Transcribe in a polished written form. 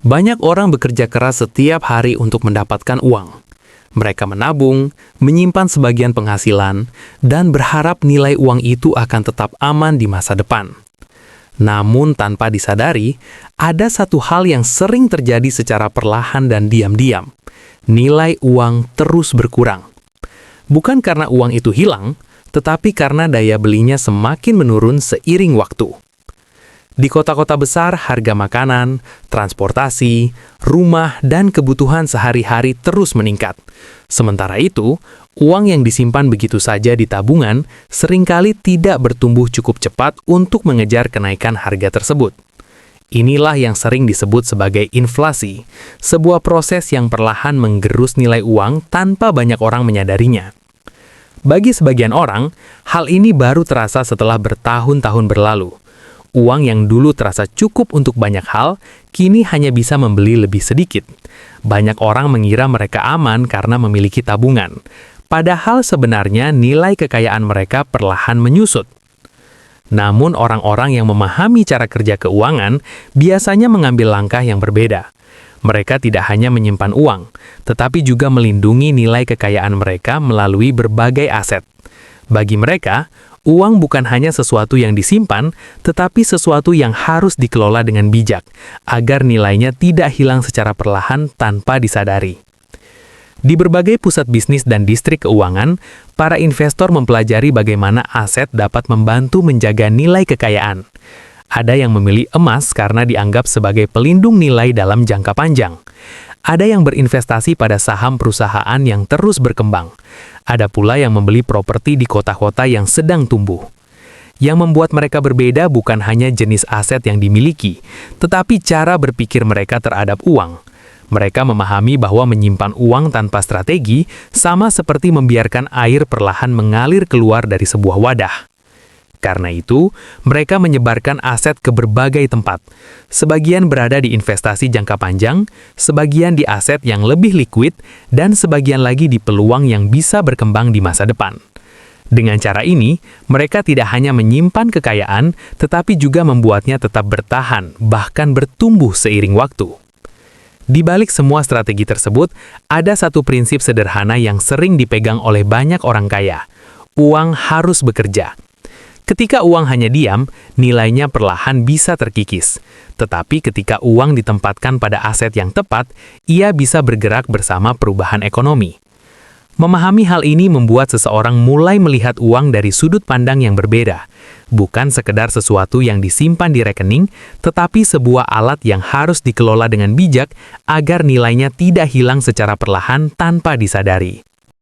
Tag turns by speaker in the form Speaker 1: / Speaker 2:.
Speaker 1: Banyak orang bekerja keras setiap hari untuk mendapatkan uang. Mereka menabung, menyimpan sebagian penghasilan, dan berharap nilai uang itu akan tetap aman di masa depan. Namun tanpa disadari, ada satu hal yang sering terjadi secara perlahan dan diam-diam. Nilai uang terus berkurang. Bukan karena uang itu hilang, tetapi karena daya belinya semakin menurun seiring waktu. Di kota-kota besar, harga makanan, transportasi, rumah, dan kebutuhan sehari-hari terus meningkat. Sementara itu, uang yang disimpan begitu saja di tabungan seringkali tidak bertumbuh cukup cepat untuk mengejar kenaikan harga tersebut. Inilah yang sering disebut sebagai inflasi, sebuah proses yang perlahan menggerus nilai uang tanpa banyak orang menyadarinya. Bagi sebagian orang, hal ini baru terasa setelah bertahun-tahun berlalu. Uang yang dulu terasa cukup untuk banyak hal, kini hanya bisa membeli lebih sedikit. Banyak orang mengira mereka aman karena memiliki tabungan. Padahal sebenarnya nilai kekayaan mereka perlahan menyusut. Namun orang-orang yang memahami cara kerja keuangan biasanya mengambil langkah yang berbeda. Mereka tidak hanya menyimpan uang, tetapi juga melindungi nilai kekayaan mereka melalui berbagai aset. Bagi mereka, uang bukan hanya sesuatu yang disimpan, tetapi sesuatu yang harus dikelola dengan bijak, agar nilainya tidak hilang secara perlahan tanpa disadari. Di berbagai pusat bisnis dan distrik keuangan, para investor mempelajari bagaimana aset dapat membantu menjaga nilai kekayaan. Ada yang memilih emas karena dianggap sebagai pelindung nilai dalam jangka panjang. Ada yang berinvestasi pada saham perusahaan yang terus berkembang. Ada pula yang membeli properti di kota-kota yang sedang tumbuh. Yang membuat mereka berbeda bukan hanya jenis aset yang dimiliki, tetapi cara berpikir mereka terhadap uang. Mereka memahami bahwa menyimpan uang tanpa strategi sama seperti membiarkan air perlahan mengalir keluar dari sebuah wadah. Karena itu, mereka menyebarkan aset ke berbagai tempat. Sebagian berada di investasi jangka panjang, sebagian di aset yang lebih liquid, dan sebagian lagi di peluang yang bisa berkembang di masa depan. Dengan cara ini, mereka tidak hanya menyimpan kekayaan, tetapi juga membuatnya tetap bertahan, bahkan bertumbuh seiring waktu. Di balik semua strategi tersebut, ada satu prinsip sederhana yang sering dipegang oleh banyak orang kaya. Uang harus bekerja. Ketika uang hanya diam, nilainya perlahan bisa terkikis. Tetapi ketika uang ditempatkan pada aset yang tepat, ia bisa bergerak bersama perubahan ekonomi. Memahami hal ini membuat seseorang mulai melihat uang dari sudut pandang yang berbeda. Bukan sekedar sesuatu yang disimpan di rekening, tetapi sebuah alat yang harus dikelola dengan bijak agar nilainya tidak hilang secara perlahan tanpa disadari.